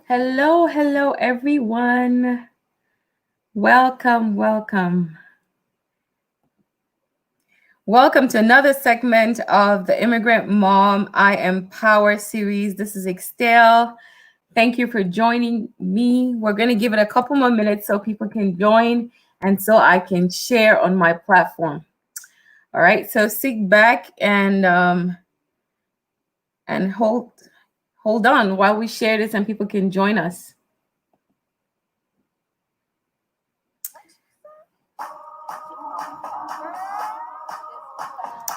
Hello, hello, everyone. Welcome, welcome. Welcome to another segment of the Immigrant Mom I Empower series. This is Igxtelle. Thank you for joining me. We're going to give it a couple more minutes so people can join and so I can share on my platform. All right, so sit back and hold on while we share this and people can join us.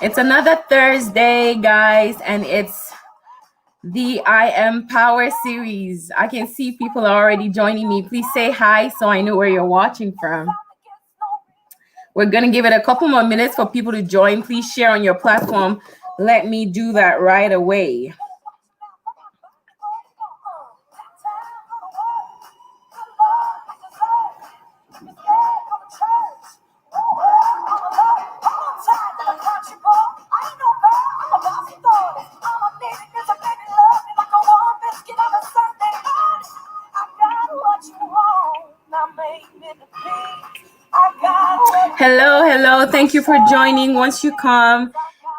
It's another Thursday, guys, and it's the I Empower series. I can see people are already joining me. Please say hi so I know where you're watching from. We're going to give it a couple more minutes for people to join. Please share on your platform. Let me do that right away. Hello. Thank you for joining. Once you come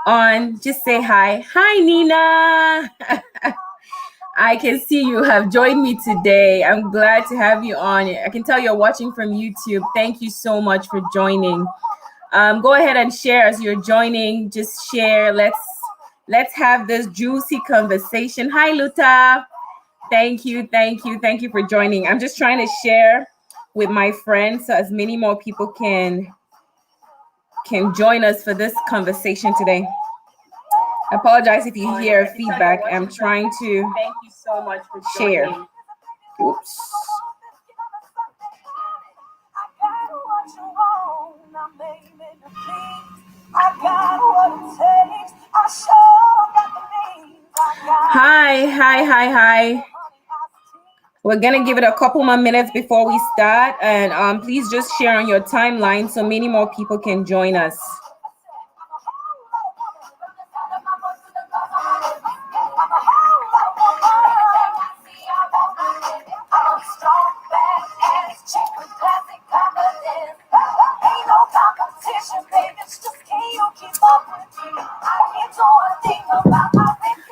on, just say hi. Hi, Nina. I can see you have joined me today. I'm glad to have you on. I can tell you're watching from YouTube. Thank you so much for joining. Go ahead and share as you're joining. Just share. Let's have this juicy conversation. Hi, Luta. Thank you for joining. I'm just trying to share with my friends so as many more people can join us for this conversation today. I apologize if you hear feedback. I'm trying to Thank you so much for share. joining. Oops. Hi. We're gonna give it a couple more minutes before we start, and please just share on your timeline so many more people can join us.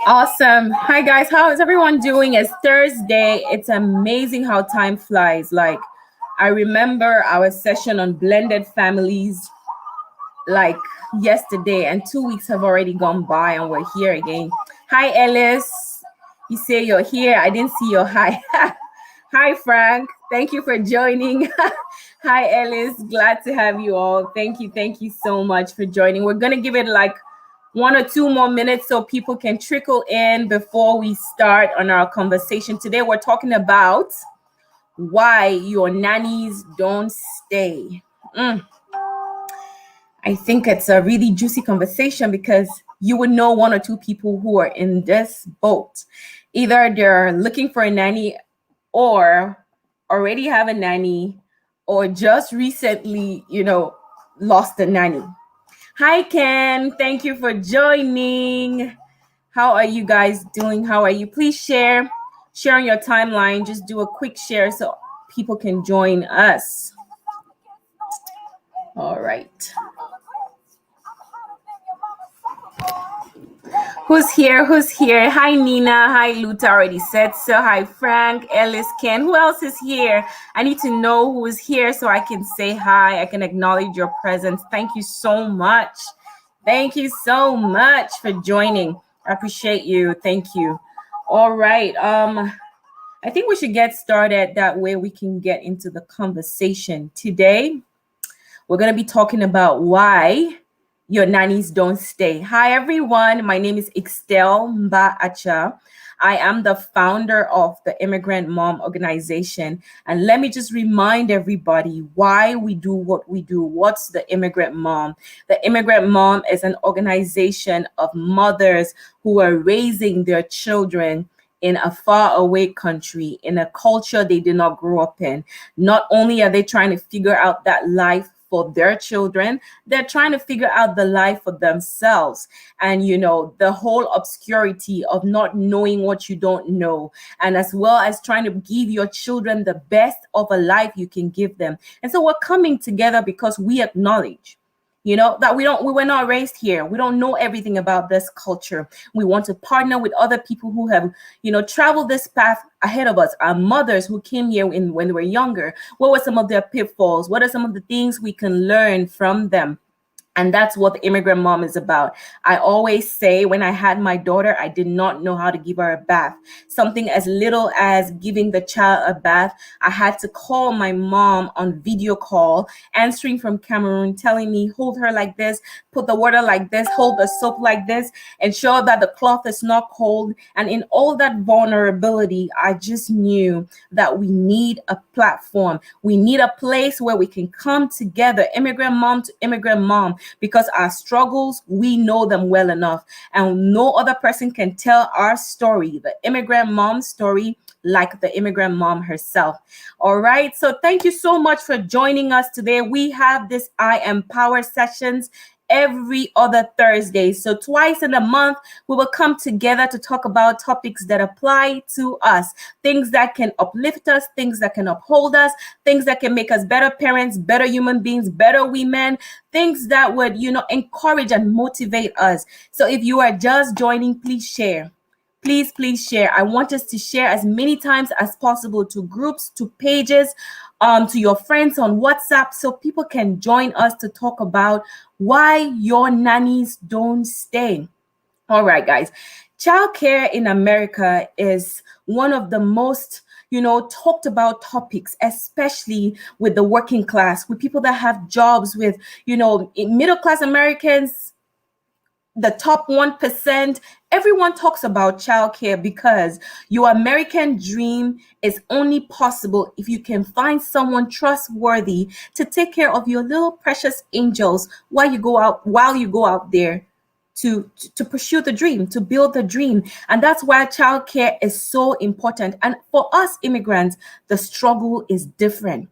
Awesome. Hi guys, how is everyone doing? It's Thursday. It's amazing how time flies. Like, I remember our session on blended families like yesterday, and 2 weeks have already gone by and we're here again. Hi Ellis, you say you're here. I didn't see your hi. Hi Frank, thank you for joining. Hi Ellis, glad to have you all. Thank you so much for joining. We're gonna give it like 1 or 2 more minutes so people can trickle in before we start on our conversation. Today we're talking about why your nannies don't stay. I think it's a really juicy conversation because you would know 1 or 2 people who are in this boat. Either they're looking for a nanny or already have a nanny or just recently, lost a nanny. Hi, Ken. Thank you for joining. How are you guys doing? How are you? Please share on your timeline. Just do a quick share so people can join us. All right. Who's here? Hi, Nina. Hi, Luta. Already said so. Hi, Frank, Ellis, Ken. Who else is here? I need to know who is here so I can say hi. I can acknowledge your presence. Thank you so much. Thank you so much for joining. I appreciate you. Thank you. All right. I think we should get started. That way we can get into the conversation. Today, we're going to be talking about why your nannies don't stay. Hi, everyone. My name is Igxtelle Mbah Acha. I am the founder of the Immigrant Mom organization. And let me just remind everybody why we do what we do. What's the Immigrant Mom? The Immigrant Mom is an organization of mothers who are raising their children in a faraway country, in a culture they did not grow up in. Not only are they trying to figure out that life for their children. They're trying to figure out the life for themselves. And, the whole obscurity of not knowing what you don't know, and as well as trying to give your children the best of a life you can give them. And so we're coming together because we acknowledge that we were not raised here. We don't know everything about this culture. We want to partner with other people who have traveled this path ahead of us, our mothers who came here when they were younger. What were some of their pitfalls? What are some of the things we can learn from them? And that's what the Immigrant Mom is about. I always say, when I had my daughter, I did not know how to give her a bath. Something as little as giving the child a bath, I had to call my mom on video call, answering from Cameroon, telling me, hold her like this, put the water like this, hold the soap like this, ensure that the cloth is not cold. And in all that vulnerability, I just knew that we need a platform. We need a place where we can come together, immigrant mom to immigrant mom, because our struggles, we know them well enough, and no other person can tell our story, the immigrant mom story, like the immigrant mom herself. All right, so thank you so much for joining us today. We have this I Empower sessions every other Thursday. So twice in a month, we will come together to talk about topics that apply to us, things that can uplift us, things that can uphold us, things that can make us better parents, better human beings, better women, things that would, encourage and motivate us. So if you are just joining, please share. Please share. I want us to share as many times as possible, to groups, to pages, to your friends on WhatsApp, so people can join us to talk about why your nannies don't stay. All right, guys. Childcare in America is one of the most talked about topics, especially with the working class, with people that have jobs, with middle class Americans, the top 1%. Everyone talks about childcare because your American dream is only possible if you can find someone trustworthy to take care of your little precious angels while you go out there to pursue the dream, to build the dream. And that's why childcare is so important. And for us immigrants, the struggle is different.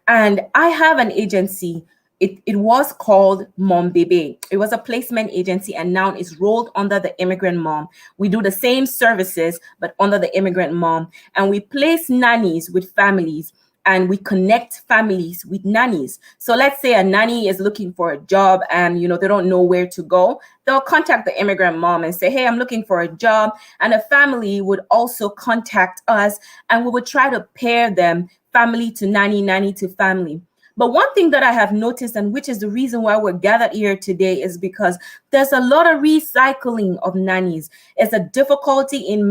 And I have an agency. It was called Mom Baby. It was a placement agency, and now it's rolled under the Immigrant Mom. We do the same services, but under the Immigrant Mom. And we place nannies with families, and we connect families with nannies. So let's say a nanny is looking for a job and they don't know where to go. They'll contact the Immigrant Mom and say, hey, I'm looking for a job. And a family would also contact us, and we would try to pair them, family to nanny, nanny to family. But one thing that I have noticed, and which is the reason why we're gathered here today, is because there's a lot of recycling of nannies. It's a difficulty in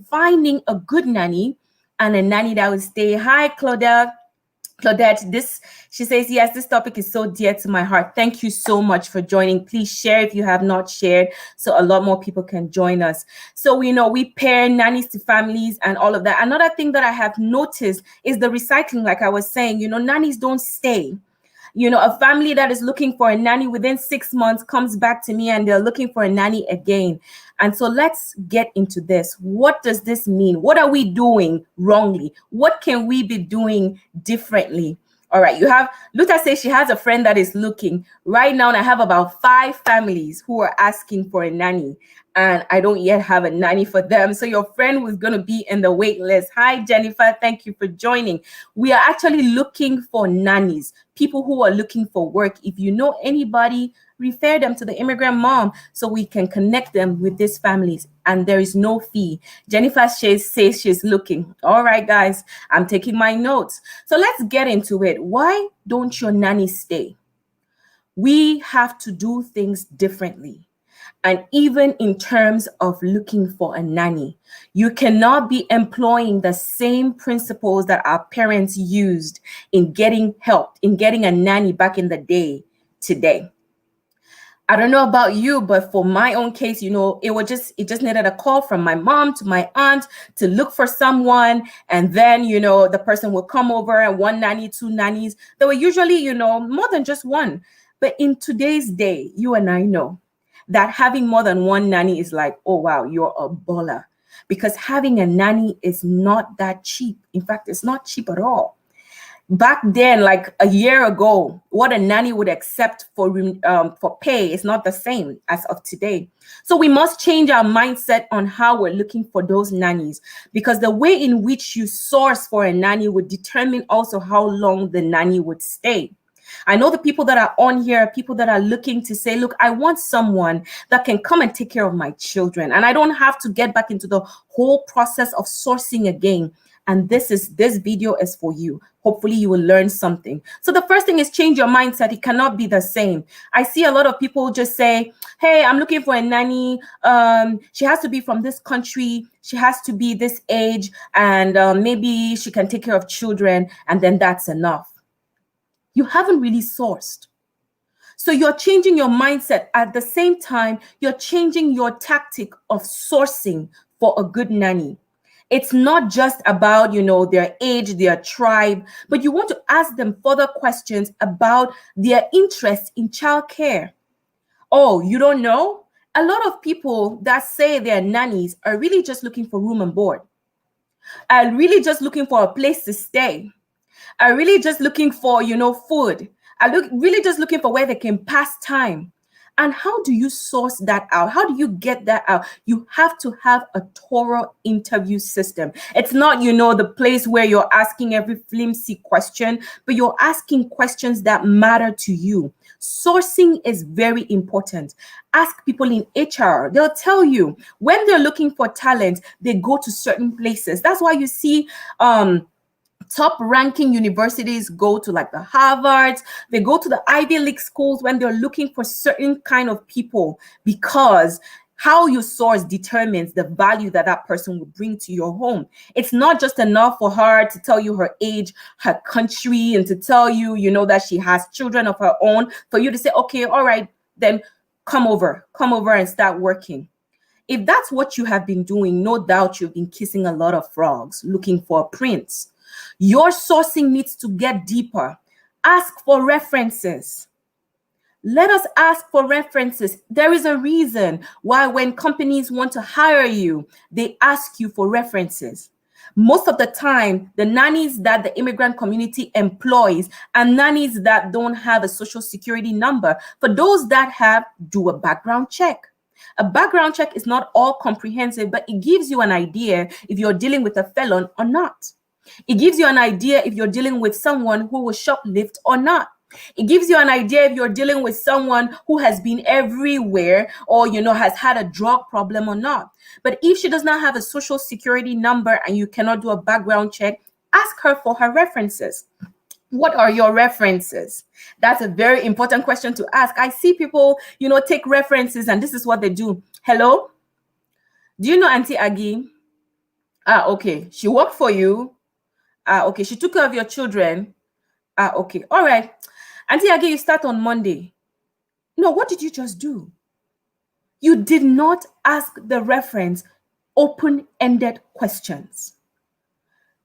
finding a good nanny and a nanny that will stay. Hi, Claudette, she says, yes, this topic is so dear to my heart. Thank you so much for joining. Please share if you have not shared, so a lot more people can join us. So we pair nannies to families and all of that. Another thing that I have noticed is the recycling. Like I was saying, nannies don't stay. A family that is looking for a nanny within 6 months comes back to me and they're looking for a nanny again. And so let's get into this. What does this mean? What are we doing wrongly? What can we be doing differently? All right, Luta says she has a friend that is looking. Right now, I have about 5 families who are asking for a nanny, and I don't yet have a nanny for them. So your friend was going to be in the wait list. Hi, Jennifer. Thank you for joining. We are actually looking for nannies, people who are looking for work. If you know anybody, refer them to the Immigrant Mom so we can connect them with these families, and there is no fee. Jennifer says she's looking. All right, guys, I'm taking my notes. So let's get into it. Why don't your nannies stay? We have to do things differently. And even in terms of looking for a nanny, you cannot be employing the same principles that our parents used in getting help, in getting a nanny back in the day today. I don't know about you, but for my own case, it just needed a call from my mom to my aunt to look for someone. And then, the person will come over, and 1 nanny, 2 nannies. There were usually, more than just one. But in today's day, you and I know that having more than 1 nanny is like, oh, wow, you're a baller. Because having a nanny is not that cheap. In fact, it's not cheap at all. Back then, like a year ago, what a nanny would accept for pay is not the same as of today. So we must change our mindset on how we're looking for those nannies, because the way in which you source for a nanny would determine also how long the nanny would stay. I know the people that are on here are people that are looking to say, look, I want someone that can come and take care of my children, and I don't have to get back into the whole process of sourcing again. And this video is for you. Hopefully you will learn something. So the first thing is change your mindset. It cannot be the same. I see a lot of people just say, hey, I'm looking for a nanny. She has to be from this country. She has to be this age, and maybe she can take care of children, and then that's enough. You haven't really sourced. So you're changing your mindset. At the same time, you're changing your tactic of sourcing for a good nanny. It's not just about, their age, their tribe, but you want to ask them further questions about their interest in childcare. Oh, you don't know? A lot of people that say they're nannies are really just looking for room and board, are really just looking for a place to stay, are really just looking for, food, really just looking for where they can pass time. And how do you source that out? How do you get that out? You have to have a thorough interview system. It's not, the place where you're asking every flimsy question, but you're asking questions that matter to you. Sourcing is very important. Ask people in HR. They'll tell you when they're looking for talent, they go to certain places. That's why you see, top ranking universities go to like the Harvards, they go to the Ivy League schools when they're looking for certain kind of people, because how you source determines the value that that person will bring to your home. It's not just enough for her to tell you her age, her country, and to tell you, that she has children of her own, for you to say, okay, all right, then come over and start working. If that's what you have been doing, no doubt you've been kissing a lot of frogs looking for a prince. Your sourcing needs to get deeper. Ask for references. Let us ask for references. There is a reason why when companies want to hire you, they ask you for references. Most of the time, the nannies that the immigrant community employs are nannies that don't have a social security number. For those that have, do a background check. A background check is not all comprehensive, but it gives you an idea if you're dealing with a felon or not. It gives you an idea if you're dealing with someone who will shoplift or not. It gives you an idea if you're dealing with someone who has been everywhere or, has had a drug problem or not. But if she does not have a social security number and you cannot do a background check, ask her for her references. What are your references? That's a very important question to ask. I see people, take references, and this is what they do. Hello? Do you know Auntie Aggie? Okay. She worked for you. Okay, she took care of your children. Okay, all right. Auntie Aggie, you start on Monday. No, what did you just do? You did not ask the reference open-ended questions.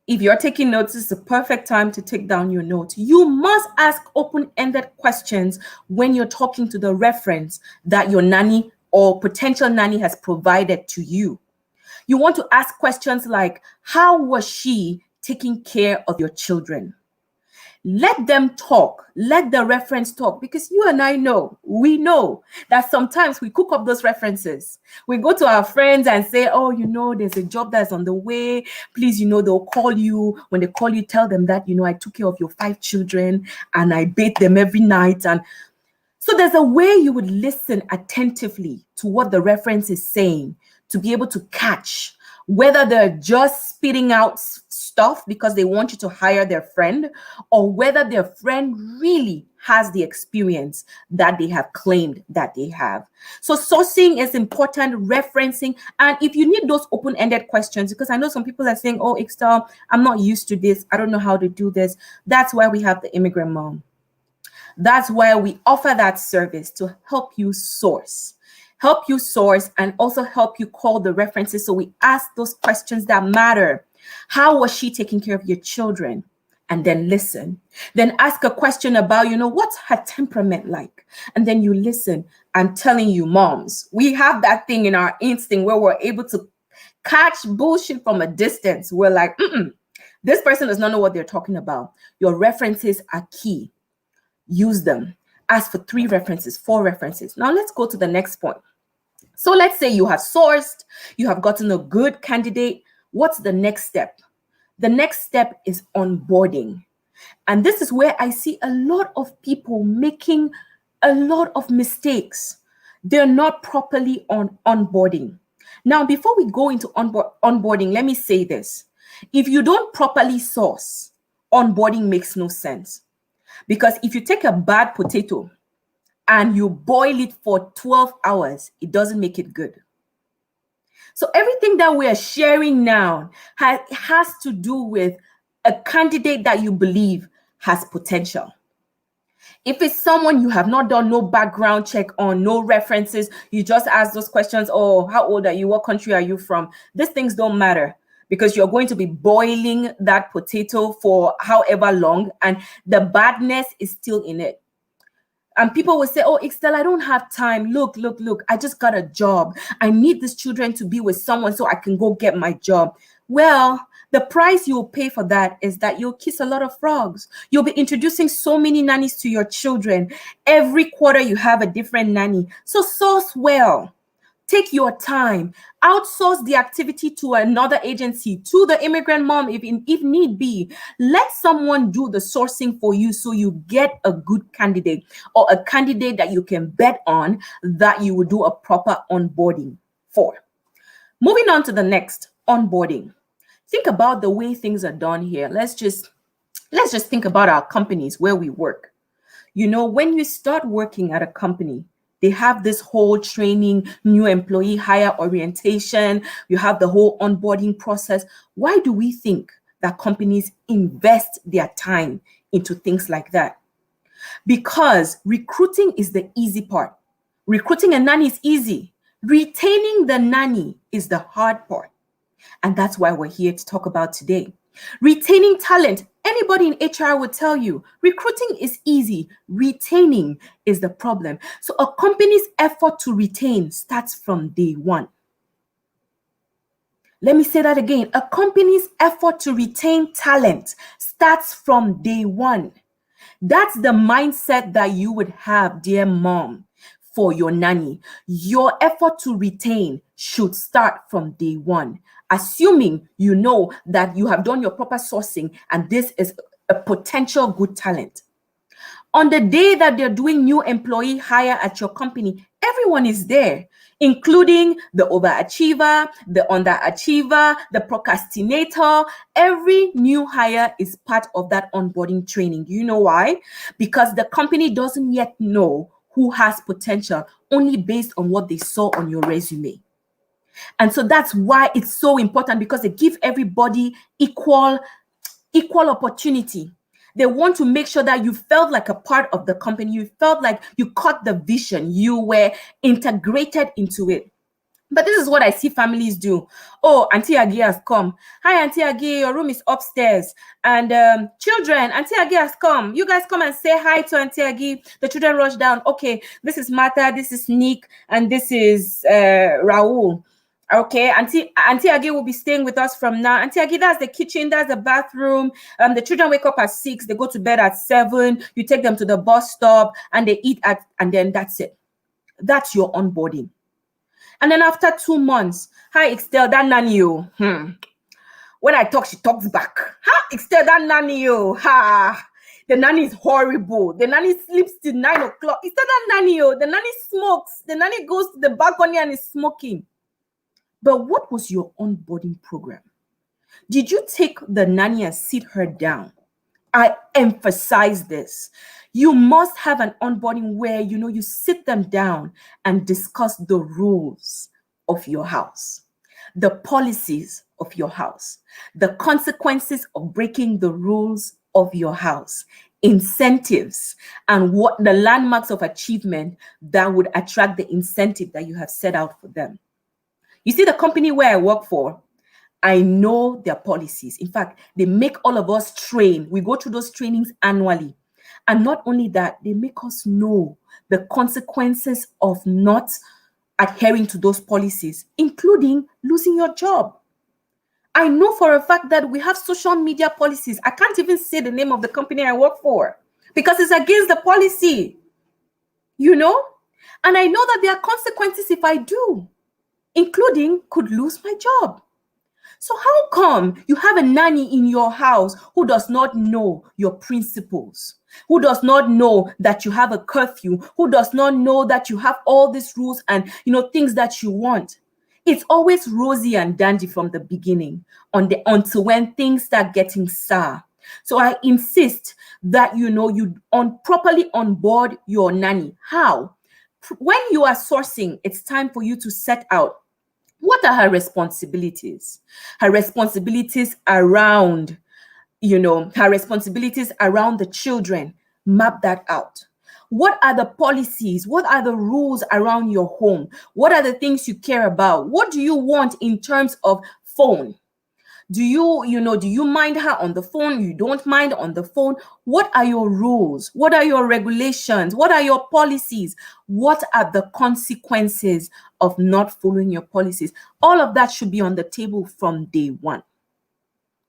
If you're taking notes, this is the perfect time to take down your notes. You must ask open-ended questions when you're talking to the reference that your nanny or potential nanny has provided to you. You want to ask questions like, how was she taking care of your children? Let them talk. Let the reference talk, because you and I we know that sometimes we cook up those references. We go to our friends and say, oh, there's a job that's on the way. Please, they'll call you. When they call you, tell them that, I took care of your 5 children and I bathe them every night. And so there's a way you would listen attentively to what the reference is saying to be able to catch whether they're just spitting out stuff because they want you to hire their friend, or whether their friend really has the experience that they have claimed that they have. So sourcing is important, referencing, and if you need those open-ended questions, because I know some people are saying, oh, Igxtelle, I'm not used to this. I don't know how to do this. That's why we have the Immigrant Mom. That's why we offer that service to help you source and also help you call the references. So we ask those questions that matter. How was she taking care of your children? And then listen. Then ask a question about, what's her temperament like? And then you listen. I'm telling you, moms, we have that thing in our instinct where we're able to catch bullshit from a distance. We're like, This person does not know what they're talking about. Your references are key. Use them. Ask for 3 references, 4 references. Now let's go to the next point. So let's say you have sourced, you have gotten a good candidate. What's the next step? The next step is onboarding. And this is where I see a lot of people making a lot of mistakes. They're not properly onboarding. Now, before we go into onboarding, let me say this. If you don't properly source, onboarding makes no sense. Because if you take a bad potato and you boil it for 12 hours, it doesn't make it good. So everything that we are sharing now has to do with a candidate that you believe has potential. If it's someone you have not done no background check on, no references, you just ask those questions, oh, how old are you? What country are you from? These things don't matter because you're going to be boiling that potato for however long and the badness is still in it. And people will say, oh, Igxtelle, I don't have time. Look, I just got a job. I need these children to be with someone so I can go get my job. Well, the price you'll pay for that is that you'll kiss a lot of frogs. You'll be introducing so many nannies to your children. Every quarter you have a different nanny. So source well. Take your time. Outsource the activity to another agency, to the immigrant mom if need be. Let someone do the sourcing for you so you get a good candidate or a candidate that you can bet on that you will do a proper onboarding for. Moving on to the next, onboarding. Think about the way things are done here. Let's just think about our companies where we work. You know, when you start working at a company, they have this whole training, new employee hire orientation. You have the whole onboarding process. Why do we think that companies invest their time into things like that? Because recruiting is the easy part. Recruiting a nanny is easy. Retaining the nanny is the hard part. And that's why we're here to talk about today. Retaining talent. Anybody in HR would tell you, recruiting is easy. Retaining is the problem. So a company's effort to retain starts from day one. Let me say that again. A company's effort to retain talent starts from day one. That's the mindset that you would have, dear mom, for your nanny. Your effort to retain should start from day one, assuming you know that you have done your proper sourcing and this is a potential good talent. On the day that they're doing new employee hire at your company, everyone is there, including the overachiever, the underachiever, the procrastinator. Every new hire is part of that onboarding training. Do you know why? Because the company doesn't yet know who has potential, only based on what they saw on your resume. And so that's why it's so important, because they give everybody equal opportunity. They want to make sure that you felt like a part of the company. You felt like you caught the vision. You were integrated into it. But this is what I see families do. Oh, Auntie Agi has come. Hi, Auntie Agi, your room is upstairs. And children, Auntie Agi has come. You guys come and say hi to Auntie Agi. The children rush down. Okay, this is Martha, this is Nick, and this is Raul. Okay, Auntie Agi will be staying with us from now. Auntie Agi, that's the kitchen, that's the bathroom. The children wake up at 6, they go to bed at 7. You take them to the bus stop and they eat and then that's it. That's your onboarding. And then after 2 months, hi Igxtelle, that nanny you. When I talk, she talks back. Ha, Igxtelle, that nanny you. Ha, the nanny is horrible. The nanny sleeps till 9 o'clock. Igxtelle, that nanny you. The nanny smokes. The nanny goes to the balcony and is smoking. But what was your onboarding program? Did you take the nanny and sit her down? I emphasize this. You must have an onboarding where, you sit them down and discuss the rules of your house, the policies of your house, the consequences of breaking the rules of your house, incentives, and what the landmarks of achievement that would attract the incentive that you have set out for them. You see, the company where I work for, I know their policies. In fact, they make all of us train. We go through those trainings annually. And not only that, they make us know the consequences of not adhering to those policies, including losing your job. I know for a fact that we have social media policies. I can't even say the name of the company I work for because it's against the policy, you know? And I know that there are consequences if I do, including could lose my job. So how come you have a nanny in your house who does not know your principles, who does not know that you have a curfew, who does not know that you have all these rules and, things that you want? It's always rosy and dandy from the beginning until when things start getting sour. So I insist that, you properly onboard your nanny. How? When you are sourcing, it's time for you to set out what are her responsibilities? Her responsibilities around, her responsibilities around the children. Map that out. What are the policies? What are the rules around your home? What are the things you care about? What do you want in terms of phone? Do you mind her on the phone? You don't mind on the phone? What are your rules? What are your regulations? What are your policies? What are the consequences of not following your policies? All of that should be on the table from day one,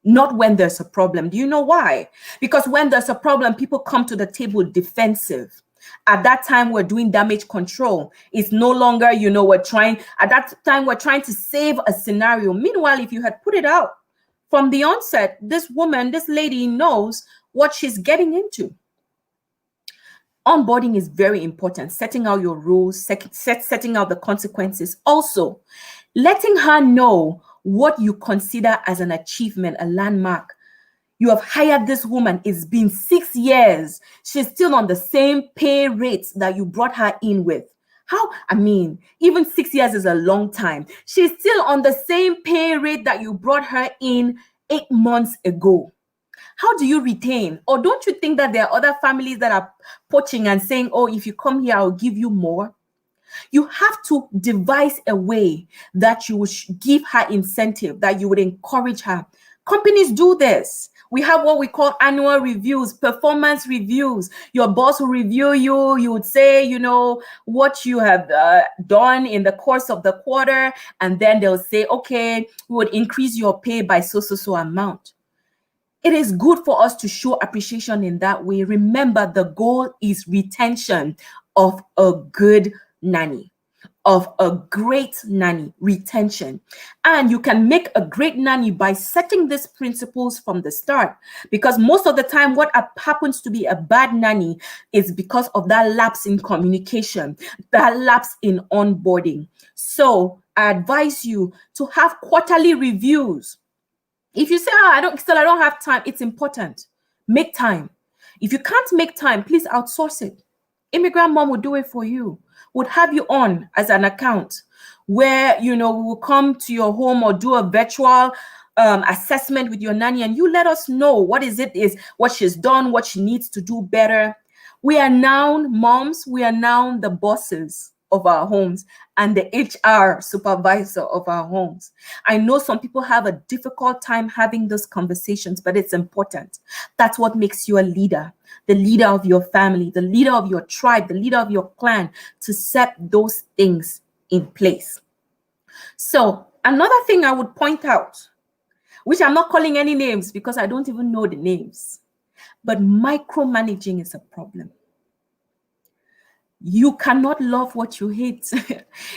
not when there's a problem. Do you know why? Because when there's a problem, people come to the table defensive. At that time, we're doing damage control. It's no longer, at that time, we're trying to save a scenario. Meanwhile, if you had put it out from the onset, this lady knows what she's getting into. Onboarding is very important. Setting out your rules, setting out the consequences. Also, letting her know what you consider as an achievement, a landmark. You have hired this woman. It's been 6 years. She's still on the same pay rates that you brought her in with. How? I mean, even 6 years is a long time. She's still on the same pay rate that you brought her in 8 months ago. How do you retain? Or don't you think that there are other families that are poaching and saying, oh, if you come here, I'll give you more? You have to devise a way that you would give her incentive, that you would encourage her. Companies do this. We have what we call annual reviews, performance reviews. Your boss will review you. You would say, what you have done in the course of the quarter. And then they'll say, okay, we would increase your pay by so amount. It is good for us to show appreciation in that way. Remember, the goal is retention of a good nanny, of a great nanny, retention. And you can make a great nanny by setting these principles from the start. Because most of the time, what happens to be a bad nanny is because of that lapse in communication, that lapse in onboarding. So I advise you to have quarterly reviews. If you say, I don't have time, it's important. Make time. If you can't make time, please outsource it. Immigrant Mom will do it for you. Would have you on as an account where, we will come to your home or do a virtual assessment with your nanny, and you let us know what she's done, what she needs to do better. We are now moms. We are now the bosses of our homes and the HR supervisor of our homes. I know some people have a difficult time having those conversations, but it's important. That's what makes you a leader, the leader of your family, the leader of your tribe, the leader of your clan, to set those things in place. So another thing I would point out, which I'm not calling any names because I don't even know the names, but micromanaging is a problem. You cannot love what you hate.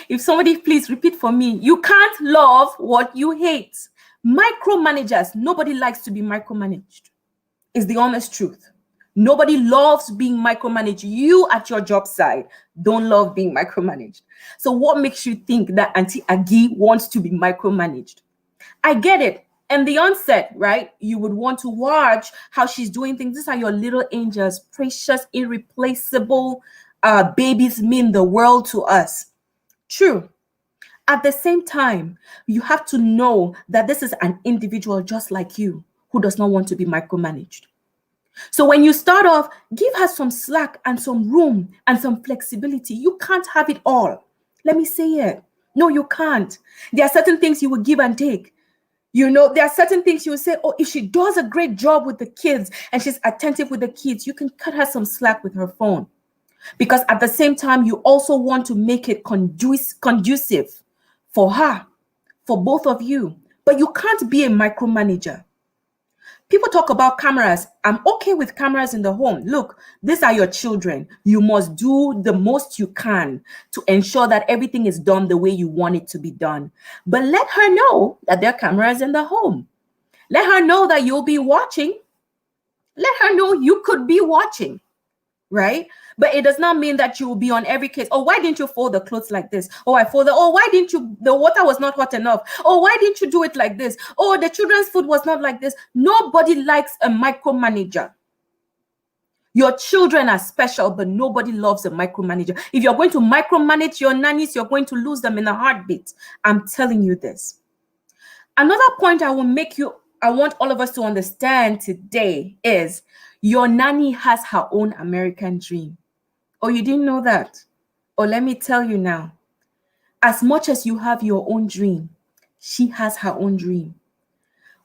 If somebody please repeat for me, you can't love what you hate. Micromanagers, nobody likes to be micromanaged. Is the honest truth. Nobody loves being micromanaged. You at your job site don't love being micromanaged. So what makes you think that Auntie Agi wants to be micromanaged? I get it. And the onset, right? You would want to watch how she's doing things. These are your little angels, precious, irreplaceable babies, mean the world to us. True. At the same time, you have to know that this is an individual just like you who does not want to be micromanaged. So when you start off, give her some slack and some room and some flexibility. You can't have it all. Let me say it. No, you can't. There are certain things you will give and take. There are certain things you will say, oh, if she does a great job with the kids and she's attentive with the kids, you can cut her some slack with her phone. Because at the same time, you also want to make it conducive for her, for both of you, But you can't be a micromanager. People talk about cameras. I'm okay with cameras in the home. Look, these are your children. You must do the most you can to ensure that everything is done the way you want it to be done. But let her know that there are cameras in the home. Let her know that you'll be watching. Let her know you could be watching, right? But it does not mean that you will be on every case. Oh, why didn't you fold the clothes like this? Oh, I folded. Oh, why didn't you? The water was not hot enough. Oh, why didn't you do it like this? Oh, the children's food was not like this. Nobody likes a micromanager. Your children are special, but nobody loves a micromanager. If you're going to micromanage your nannies, you're going to lose them in a heartbeat. I'm telling you this. Another point I want all of us to understand today is your nanny has her own American dream. Oh, you didn't know that? Oh, let me tell you now. As much as you have your own dream, she has her own dream.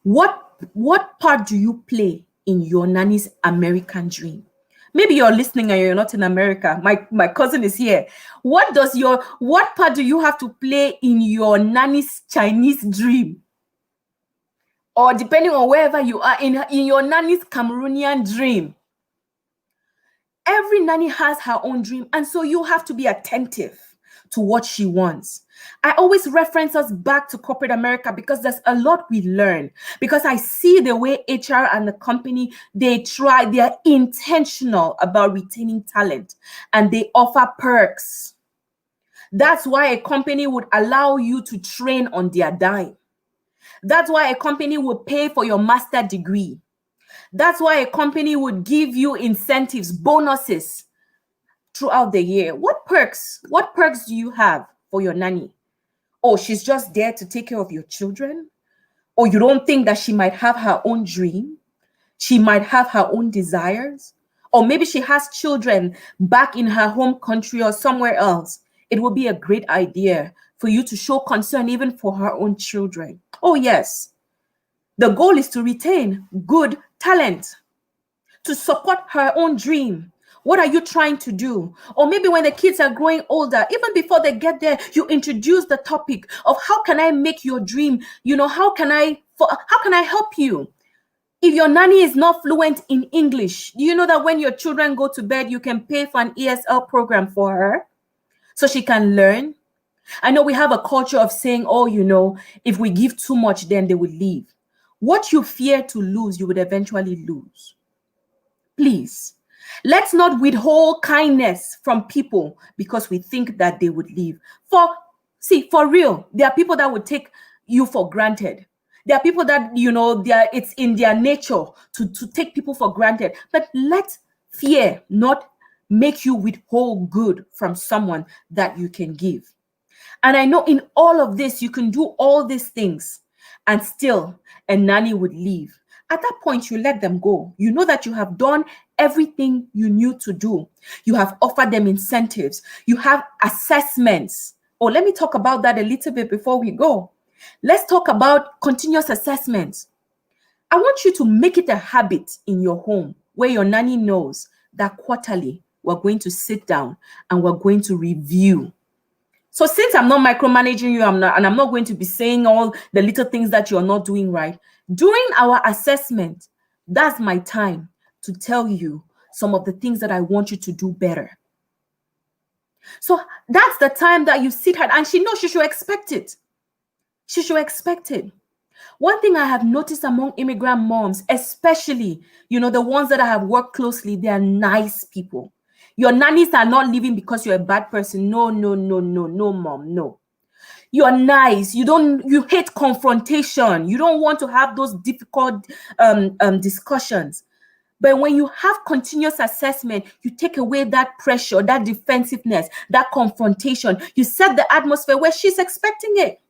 What part do you play in your nanny's American dream? Maybe you're listening and you're not in America. My cousin is here. What part do you have to play in your nanny's Chinese dream? Or depending on wherever you are, in your nanny's Cameroonian dream. Every nanny has her own dream, and so you have to be attentive to what she wants. I always reference us back to corporate America because there's a lot we learn. Because I see the way HR and the company, they are intentional about retaining talent, and they offer perks. That's why a company would allow you to train on their dime. That's why a company would pay for your master degree. That's why a company would give you incentives, bonuses throughout the year. What perks do you have for your nanny? Oh, she's just there to take care of your children? Or you don't think that she might have her own dream? She might have her own desires? Or maybe she has children back in her home country or somewhere else. It would be a great idea for you to show concern even for her own children. Oh, yes. The goal is to retain good talent, to support her own dream. What are you trying to do? Or maybe when the kids are growing older, even before they get there, you introduce the topic of how can I make your dream? How can I help you? If your nanny is not fluent in English, do you know that when your children go to bed, you can pay for an ESL program for her so she can learn? I know we have a culture of saying, if we give too much, then they will leave. What you fear to lose, you would eventually lose. Please, let's not withhold kindness from people because we think that they would leave. For real, there are people that would take you for granted. There are people that, it's in their nature to take people for granted. But let fear not make you withhold good from someone that you can give. And I know in all of this, you can do all these things and still a nanny would leave. At that point, you let them go. You know that you have done everything you knew to do. You have offered them incentives. You have assessments. Oh, let me talk about that a little bit before we go. Let's talk about continuous assessments. I want you to make it a habit in your home where your nanny knows that quarterly we're going to sit down and we're going to review. So since I'm not micromanaging you, I'm not going to be saying all the little things that you're not doing right. During our assessment, that's my time to tell you some of the things that I want you to do better. So that's the time that you sit her, and she knows she should expect it. She should expect it. One thing I have noticed among immigrant moms, especially, the ones that I have worked closely, they are nice people. Your nannies are not leaving because you're a bad person. No, mom, no. You're nice. You hate confrontation. You don't want to have those difficult discussions. But when you have continuous assessment, you take away that pressure, that defensiveness, that confrontation. You set the atmosphere where she's expecting it.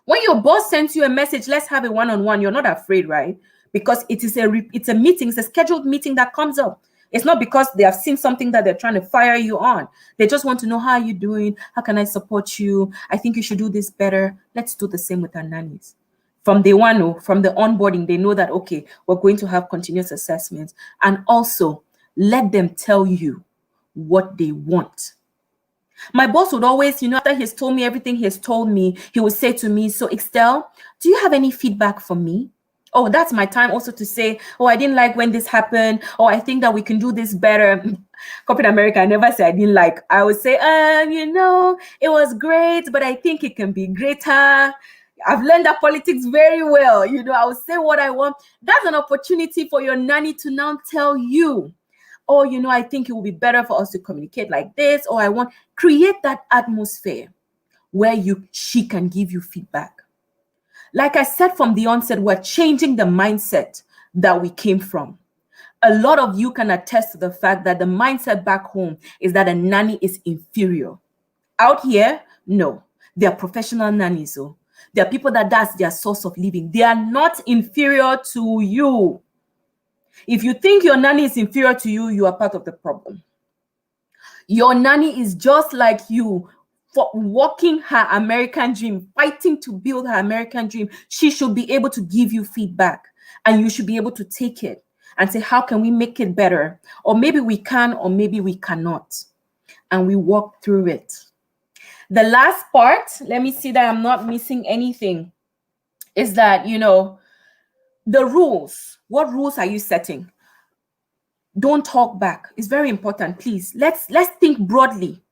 When your boss sends you a message, let's have a one-on-one, you're not afraid, right? Because it's a meeting, it's a scheduled meeting that comes up. It's not because they have seen something that they're trying to fire you on. They just want to know, how are you doing? How can I support you? I think you should do this better. Let's do the same with our nannies. From day one, from the onboarding, they know that, okay, we're going to have continuous assessments. And also, let them tell you what they want. My boss would always, after he's told me everything he's told me, he would say to me, so Igxtelle, do you have any feedback for me? Oh, that's my time also to say, oh, I didn't like when this happened. Oh, I think that we can do this better. Corporate America, I never say I didn't like. I would say, it was great, but I think it can be greater. I've learned that politics very well. I would say what I want. That's an opportunity for your nanny to now tell you, oh, I think it will be better for us to communicate like this, or create that atmosphere where she can give you feedback. Like I said from the onset, we're changing the mindset that we came from. A lot of you can attest to the fact that the mindset back home is that a nanny is inferior. Out here, no. They are professional nannies. So there are people that's their source of living. They are not inferior to you. If you think your nanny is inferior to you, you are part of the problem. Your nanny is just like you, for walking her American dream, fighting to build her American dream. She should be able to give you feedback, and you should be able to take it and say, how can we make it better? Or maybe we can, or maybe we cannot. And we walk through it. The last part, let me see that I'm not missing anything, is that, the rules. What rules are you setting? Don't talk back. It's very important. Please, let's think broadly.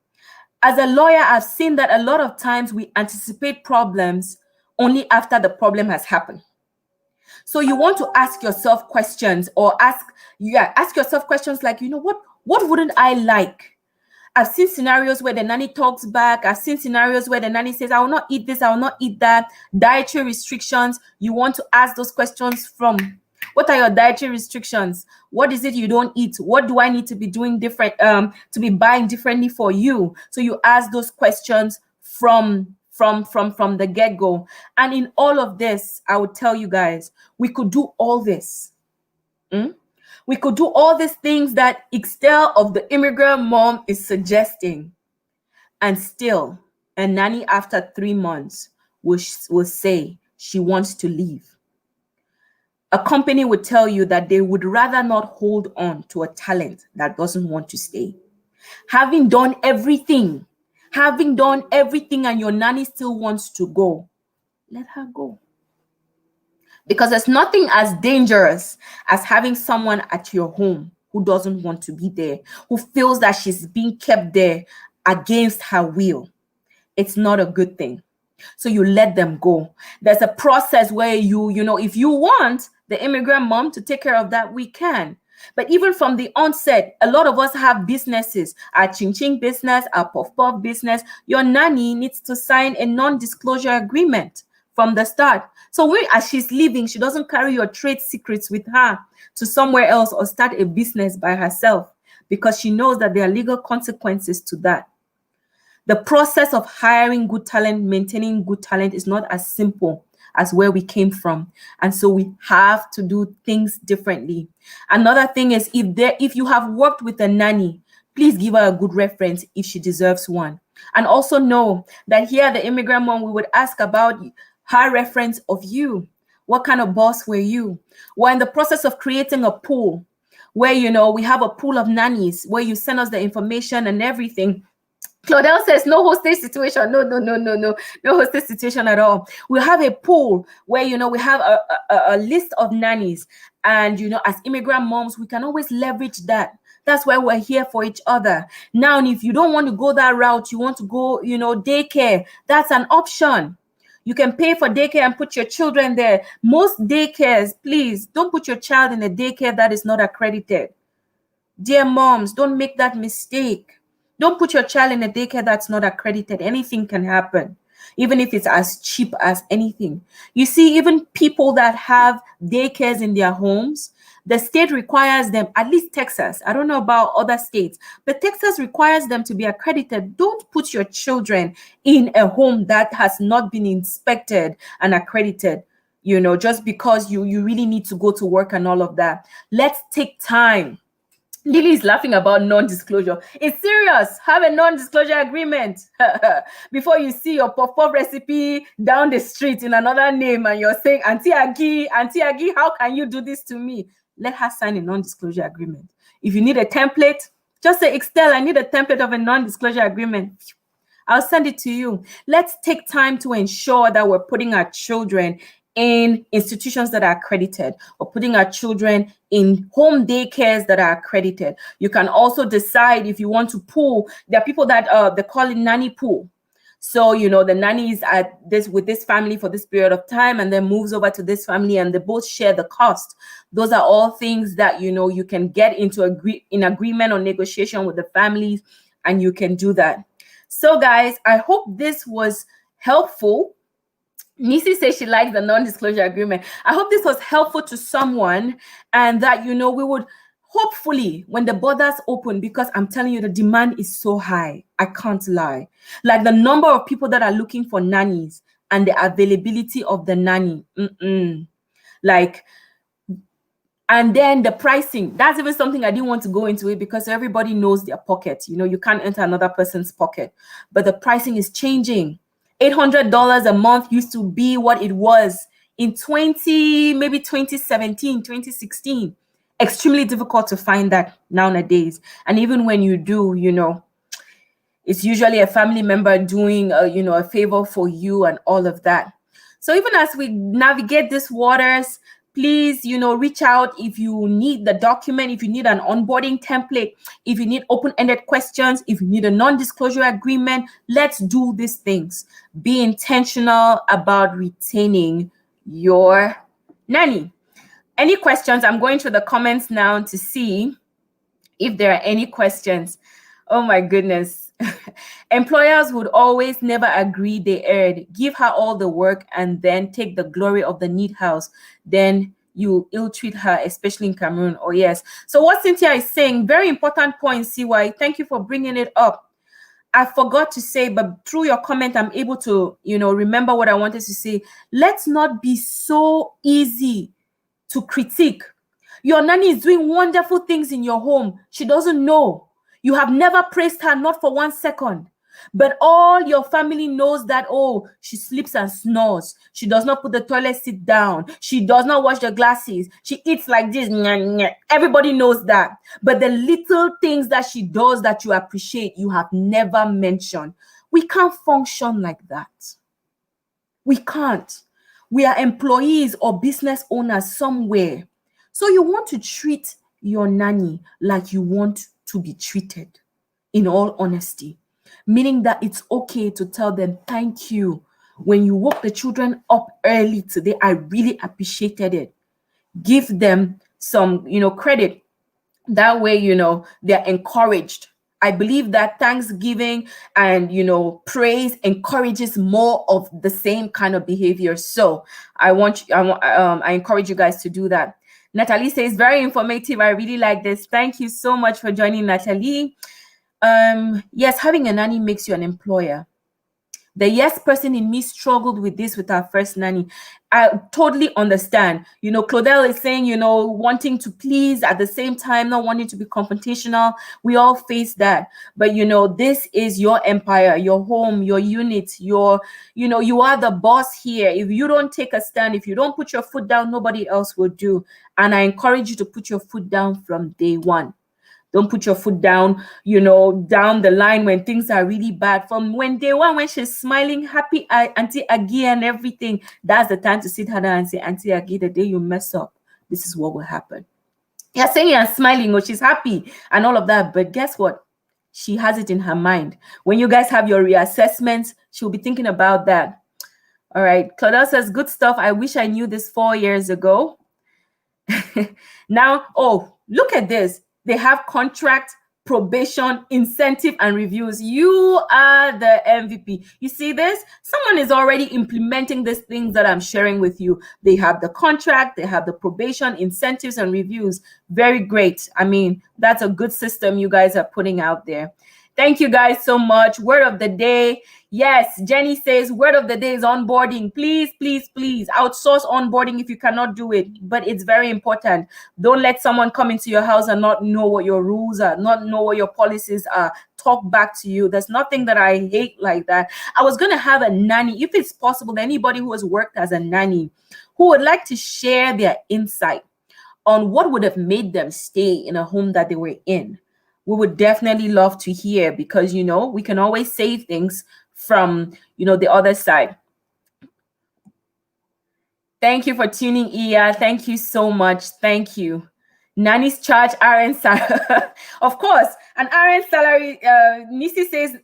As a lawyer, I've seen that a lot of times we anticipate problems only after the problem has happened. So you want to ask yourself questions, or ask yourself questions like, what wouldn't I like? I've seen scenarios where the nanny talks back. I've seen scenarios where the nanny says, I will not eat this, I will not eat that. Dietary restrictions. You want to ask those questions from, what are your dietary restrictions? What is it you don't eat? What do I need to be doing different, to be buying differently for you? So you ask those questions from the get-go. And in all of this, I would tell you guys, we could do all this. We could do all these things that Igxtelle of the Immigrant Mom is suggesting. And still, a nanny after 3 months will say she wants to leave. A company would tell you that they would rather not hold on to a talent that doesn't want to stay. Having done everything, and your nanny still wants to go, let her go. Because there's nothing as dangerous as having someone at your home who doesn't want to be there, who feels that she's being kept there against her will. It's not a good thing. So you let them go. There's a process where if you want the immigrant mom to take care of that, we can. But even from the onset, a lot of us have businesses, our ching-ching business, our puff-puff business. Your nanny needs to sign a non-disclosure agreement from the start. So as she's leaving, she doesn't carry your trade secrets with her to somewhere else or start a business by herself, because she knows that there are legal consequences to that. The process of hiring good talent, maintaining good talent is not as simple as where we came from. And so we have to do things differently. Another thing is, if you have worked with a nanny, please give her a good reference if she deserves one. And also know that here at the Immigrant Mom, we would ask about her reference of you. What kind of boss were you? We're in the process of creating a pool where, we have a pool of nannies where you send us the information and everything. Claudel says no hostage situation. No hostage situation at all. We have a pool where, we have a list of nannies. And, as immigrant moms, we can always leverage that. That's why we're here for each other. Now, if you don't want to go that route, you want to go, daycare, that's an option. You can pay for daycare and put your children there. Most daycares, please, don't put your child in a daycare that is not accredited. Dear moms, don't make that mistake. Don't put your child in a daycare that's not accredited. Anything can happen, even if it's as cheap as anything. You see, even people that have daycares in their homes, the state requires them, at least Texas, I don't know about other states, but Texas requires them to be accredited. Don't put your children in a home that has not been inspected and accredited, just because you really need to go to work and all of that. Let's take time. Lily is laughing about non-disclosure. It's serious. Have a non-disclosure agreement before you see your puff-puff recipe down the street in another name and you're saying, Auntie Agi, how can you do this to me? Let her sign a non-disclosure agreement. If you need a template, just say, Igxtelle, I need a template of a non-disclosure agreement. I'll send it to you. Let's take time to ensure that we're putting our children in institutions that are accredited, or putting our children in home daycares that are accredited. You can also decide if you want to pool. There are people that they call it nanny pool. So, the nanny is at with this family for this period of time and then moves over to this family and they both share the cost. Those are all things that, you can get into in agreement or negotiation with the families, and you can do that. So guys, I hope this was helpful. Nisi says she likes the non-disclosure agreement. I hope this was helpful to someone, and that, we would hopefully, when the borders open, because I'm telling you, the demand is so high, I can't lie. Like the number of people that are looking for nannies and the availability of the nanny. And then the pricing, that's even something I didn't want to go into it, because everybody knows their pocket. You can't enter another person's pocket. But the pricing is changing. $800 a month used to be what it was in 2017, 2016. Extremely difficult to find that nowadays. And even when you do, it's usually a family member doing a favor for you and all of that. So even as we navigate these waters, please, reach out if you need the document, if you need an onboarding template, if you need open-ended questions, if you need a non-disclosure agreement. Let's do these things. Be intentional about retaining your nanny. Any questions? I'm going through the comments now to see if there are any questions. Oh my goodness. Employers would always never agree they erred. Give her all the work and then take the glory of the neat house. Then you ill-treat her, especially in Cameroon. Oh yes. So what Cynthia is saying, very important point, CY. Thank you for bringing it up. I forgot to say, but through your comment, I'm able to, remember what I wanted to say. Let's not be so easy to critique. Your nanny is doing wonderful things in your home. She doesn't know. You have never praised her, not for 1 second. But all your family knows that, oh, she sleeps and snores. She does not put the toilet seat down. She does not wash the glasses. She eats like this. Everybody knows that. But the little things that she does that you appreciate, you have never mentioned. We can't function like that. We can't. We are employees or business owners somewhere. So you want to treat your nanny like you want to be treated, in all honesty. Meaning that it's okay to tell them, thank you. When you woke the children up early today, I really appreciated it. Give them some, credit. That way, they're encouraged. I believe that Thanksgiving and, praise encourages more of the same kind of behavior. So I encourage you guys to do that. Natalie says, very informative. I really like this. Thank you so much for joining, Natalie. Yes, having a nanny makes you an employer. The yes person in me struggled with this with our first nanny. I totally understand. Claudel is saying, wanting to please at the same time, not wanting to be confrontational. We all face that. But, this is your empire, your home, your unit, you are the boss here. If you don't take a stand, if you don't put your foot down, nobody else will do. And I encourage you to put your foot down from day one. Don't put your foot down, down the line when things are really bad. From day one, when she's smiling, happy, Auntie Agi and everything, that's the time to sit her down and say, Auntie Agi, the day you mess up, this is what will happen. You're saying you're smiling, or she's happy and all of that. But guess what? She has it in her mind. When you guys have your reassessments, she'll be thinking about that. All right. Claudel says, good stuff. I wish I knew this 4 years ago. Now, oh, look at this. They have contract, probation, incentive, and reviews. You are the MVP. You see this? Someone is already implementing these things that I'm sharing with you. They have the contract, they have the probation, incentives, and reviews. Very great. I mean, that's a good system you guys are putting out there. Thank you guys so much. Word of the day. Yes, Jenny says word of the day is onboarding. Please, please, please outsource onboarding if you cannot do it. But it's very important. Don't let someone come into your house and not know what your rules are, not know what your policies are. Talk back to you. There's nothing that I hate like that. I was going to have a nanny, if it's possible, anybody who has worked as a nanny who would like to share their insight on what would have made them stay in a home that they were in. we would definitely love to hear, because, we can always say things from, the other side. Thank you for tuning in. Thank you so much. Thank you. Nannies charge RN salary. Of course, an RN salary. Nisi says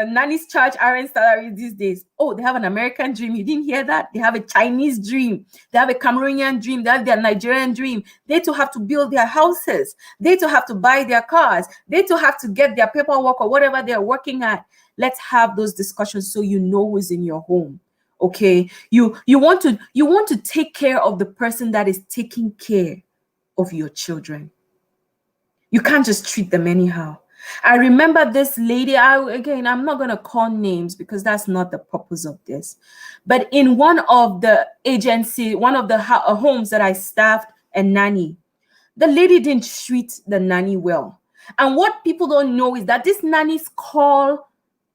nannies charge RN salary these days. Oh, they have an American dream. You didn't hear that? They have a Chinese dream. They have a Cameroonian dream. They have their Nigerian dream. They too have to build their houses. They too have to buy their cars. They too have to get their paperwork or whatever they're working at. Let's have those discussions so you know who's in your home. Okay, you want to take care of the person that is taking care of your children. You can't just treat them anyhow. I remember this lady, I'm not going to call names because that's not the purpose of this. But in one of the homes that I staffed a nanny, the lady didn't treat the nanny well. And what people don't know is that these nannies call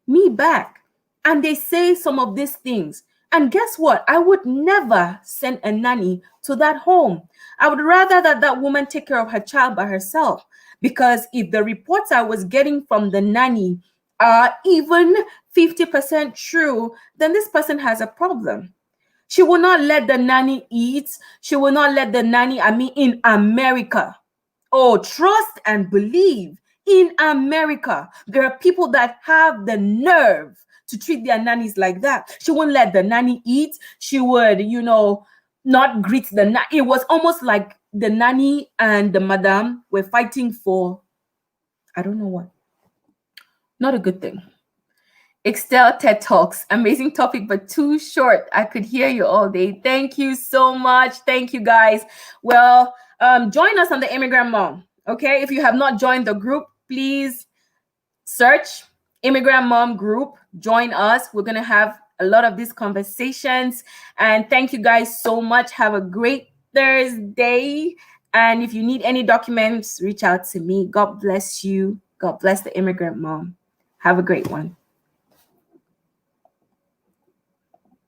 me back and they say some of these things. And guess what? I would never send a nanny to that home. I would rather that woman take care of her child by herself. Because if the reports I was getting from the nanny are even 50% true, then this person has a problem. She will not let the nanny eat. She will not let the nanny, in America. Oh, trust and believe. In America, there are people that have the nerve to treat their nannies like that. She won't let the nanny eat. She would, not greet the nanny. It was almost like the nanny and the madam were fighting for, I don't know what. Not a good thing. Igxtelle TED Talks. Amazing topic, but too short. I could hear you all day. Thank you so much. Thank you, guys. Well, join us on the Immigrant Mom. Okay, if you have not joined the group, please search Immigrant Mom group. Join us. We're going to have a lot of these conversations. And thank you guys so much. Have a great Thursday. And if you need any documents, reach out to me. God bless you. God bless the Immigrant Mom. Have a great one.